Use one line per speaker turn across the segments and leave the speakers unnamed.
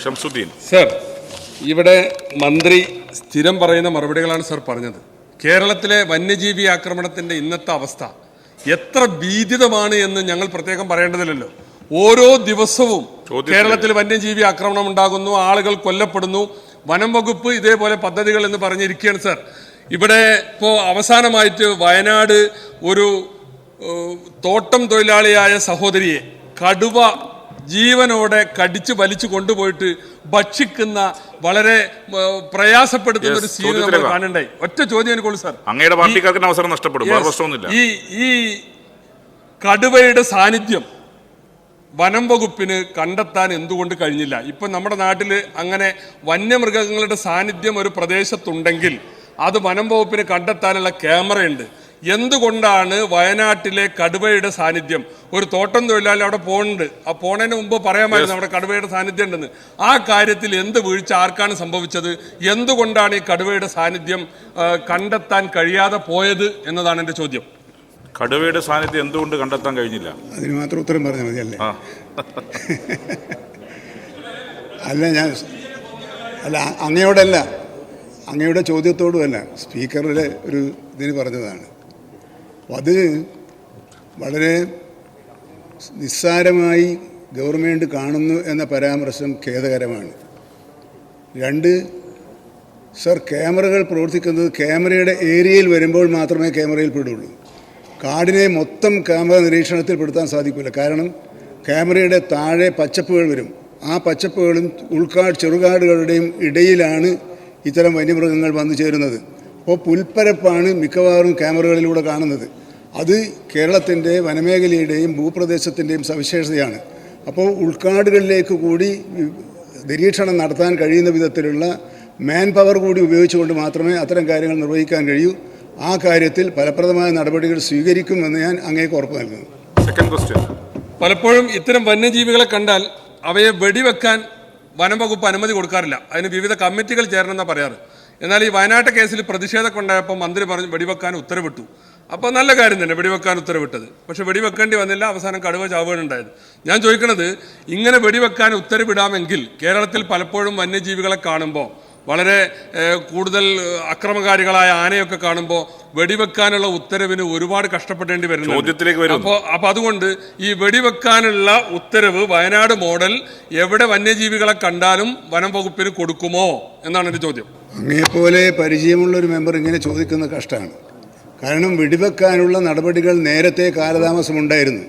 Shamsuddin
sir, ഇവിടെ മന്ത്രി സ്ഥിരം പറയുന്ന മറുപടികളാണ് സർ പറഞ്ഞത്. കേരളത്തിലെ വന്യജീവി ആക്രമണത്തിന്റെ ഇന്നത്തെ അവസ്ഥ എത്ര ഭീതിതമാണ് എന്ന് ഞങ്ങൾ പ്രത്യേകം പറയേണ്ടതില്ലല്ലോ. ഓരോ ദിവസവും കേരളത്തിൽ വന്യജീവി ആക്രമണം ഉണ്ടാകുന്നു, ആളുകൾ കൊല്ലപ്പെടുന്നു. വനം വകുപ്പ് ഇതേപോലെ പദ്ധതികൾ എന്ന് പറഞ്ഞിരിക്കുകയാണ് സർ. ഇവിടെ ഇപ്പോൾ അവസാനമായിട്ട് വയനാട് ഒരു തോട്ടം തൊഴിലാളിയായ സഹോദരിയെ കടുവ ജീവനോടെ കടിച്ചു വലിച്ചു കൊണ്ടുപോയിട്ട് ഭക്ഷിക്കുന്ന വളരെ പ്രയാസപ്പെടുത്തുന്ന ഒരു സീൻ നമ്മൾ കാണണ്ടായി. ഒറ്റ ചോദ്യം എനിക്കുള്ളൂ സാർ,
അങ്ങയുടെ പാർട്ടിക്കാർക്ക് അവസരം നഷ്ടപ്പെടും.
ഈ കടുവയുടെ സാന്നിധ്യം വനം വകുപ്പിന് കണ്ടെത്താൻ എന്തുകൊണ്ട് കഴിഞ്ഞില്ല? ഇപ്പൊ നമ്മുടെ നാട്ടിൽ അങ്ങനെ വന്യമൃഗങ്ങളുടെ സാന്നിധ്യം ഒരു പ്രദേശത്തുണ്ടെങ്കിൽ അത് വനം വകുപ്പിന് കണ്ടെത്താനുള്ള ക്യാമറയുണ്ട്. എന്തുകൊണ്ടാണ് വയനാട്ടിലെ കടുവയുടെ സാന്നിധ്യം? ഒരു തോട്ടം തൊഴിലാളി അവിടെ പോകുന്നുണ്ട്, ആ പോണതിന് മുമ്പ് പറയാമായിരുന്നു അവിടെ കടുവയുടെ സാന്നിധ്യം ഉണ്ടെന്ന്. ആ കാര്യത്തിൽ എന്ത് വീഴ്ച ആർക്കാണ് സംഭവിച്ചത്? എന്തുകൊണ്ടാണ് ഈ കടുവയുടെ സാന്നിധ്യം കണ്ടെത്താൻ കഴിയാതെ പോയത് എന്നതാണ് എൻ്റെ ചോദ്യം.
കടുവയുടെ സാന്നിധ്യം എന്തുകൊണ്ട് കണ്ടെത്താൻ കഴിഞ്ഞില്ല?
അതിന് മാത്രം ഉത്തരം പറഞ്ഞാൽ മതിയല്ലേ? അല്ല അങ്ങയോടല്ല, അങ്ങയുടെ ചോദ്യത്തോടുമല്ല, സ്പീക്കറുടെ ഒരു ഇതിന് പറഞ്ഞതാണ്. അത് വളരെ നിസ്സാരമായി ഗവൺമെൻറ് കാണുന്നു എന്ന പരാമർശം ഖേദകരമാണ്. സർ, ക്യാമറകൾ പ്രവർത്തിക്കുന്നത് ക്യാമറയുടെ ഏരിയയിൽ വരുമ്പോൾ മാത്രമേ ക്യാമറയിൽ പെടുള്ളൂ. കാടിനെ മൊത്തം ക്യാമറ നിരീക്ഷണത്തിൽ പെടുത്താൻ സാധിക്കില്ല. കാരണം ക്യാമറയുടെ താഴെ പച്ചപ്പുകൾ വരും. ആ പച്ചപ്പുകളും ചെറുകാടുകളുടെയും ഇടയിലാണ് ഇത്തരം വന്യമൃഗങ്ങൾ വന്നു ചേരുന്നത്. അപ്പോൾ പുൽപ്പരപ്പാണ് മിക്കവാറും ക്യാമറകളിലൂടെ കാണുന്നത്. അത് കേരളത്തിൻ്റെ വനമേഖലയുടെയും ഭൂപ്രദേശത്തിൻ്റെയും സവിശേഷതയാണ്. അപ്പോൾ ഉൾക്കാടുകളിലേക്ക് കൂടി നിരീക്ഷണം നടത്താൻ കഴിയുന്ന വിധത്തിലുള്ള മാൻ പവർ കൂടി ഉപയോഗിച്ചുകൊണ്ട് മാത്രമേ അത്തരം കാര്യങ്ങൾ നിർവഹിക്കാൻ കഴിയൂ. ആ കാര്യത്തിൽ ഫലപ്രദമായ നടപടികൾ സ്വീകരിക്കുമെന്ന് ഞാൻ അങ്ങേക്ക് ഉറപ്പ് നൽകുന്നു.
സെക്കൻഡ് ക്വസ്റ്റ്യൻ,
പലപ്പോഴും ഇത്തരം വന്യജീവികളെ കണ്ടാൽ അവയെ വെടിവെക്കാൻ വനം വകുപ്പ് അനുമതി കൊടുക്കാറില്ല. അതിന് വിവിധ കമ്മിറ്റികൾ ചേരണമെന്നാണ് പറയാറ്. എന്നാൽ ഈ വയനാട്ട് കേസിൽ പ്രതിഷേധമൊക്കെ ഉണ്ടായപ്പോൾ മന്ത്രി പറഞ്ഞു വെടിവെക്കാൻ ഉത്തരവിട്ടു. അപ്പോൾ നല്ല കാര്യം തന്നെ വെടിവെക്കാൻ ഉത്തരവിട്ടത്. പക്ഷെ വെടിവെക്കേണ്ടി വന്നില്ല, അവസാനം കടുവ ചാവുകയുണ്ടായത്. ഞാൻ ചോദിക്കുന്നത്, ഇങ്ങനെ വെടിവെക്കാൻ ഉത്തരവിടാമെങ്കിൽ കേരളത്തിൽ പലപ്പോഴും വന്യജീവികളെ കാണുമ്പോൾ വളരെ കൂടുതൽ അക്രമകാരികളായ ആനയൊക്കെ കാണുമ്പോൾ വെടിവെക്കാനുള്ള ഉത്തരവിന് ഒരുപാട് കഷ്ടപ്പെടേണ്ടി വരുന്നു. അപ്പോൾ അതുകൊണ്ട് ഈ വെടിവെക്കാനുള്ള ഉത്തരവ് വയനാട് മോഡൽ എവിടെ വന്യജീവികളെ കണ്ടാലും വനം വകുപ്പിന് കൊടുക്കുമോ എന്നാണ് എൻ്റെ ചോദ്യം.
അങ്ങേപ്പോലെ പരിചയമുള്ള ഒരു മെമ്പർ ഇങ്ങനെ ചോദിക്കുന്ന കഷ്ടമാണ്. കാരണം വെടിവെക്കാനുള്ള നടപടികൾ നേരത്തെ കാലതാമസമുണ്ടായിരുന്നു.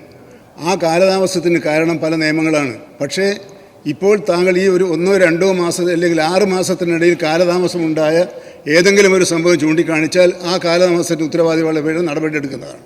ആ കാലതാമസത്തിന് കാരണം പല നിയമങ്ങളാണ്. പക്ഷേ ഇപ്പോൾ താങ്കൾ ഈ ഒരു 1-2 മാസം അല്ലെങ്കിൽ 6 മാസത്തിനിടയിൽ കാലതാമസമുണ്ടായ ഏതെങ്കിലും ഒരു സംഭവം ചൂണ്ടിക്കാണിച്ചാൽ ആ കാലതാമസത്തിന് ഉത്തരവാദികളുടെ പേരിൽ നടപടിയെടുക്കുന്നതാണ്.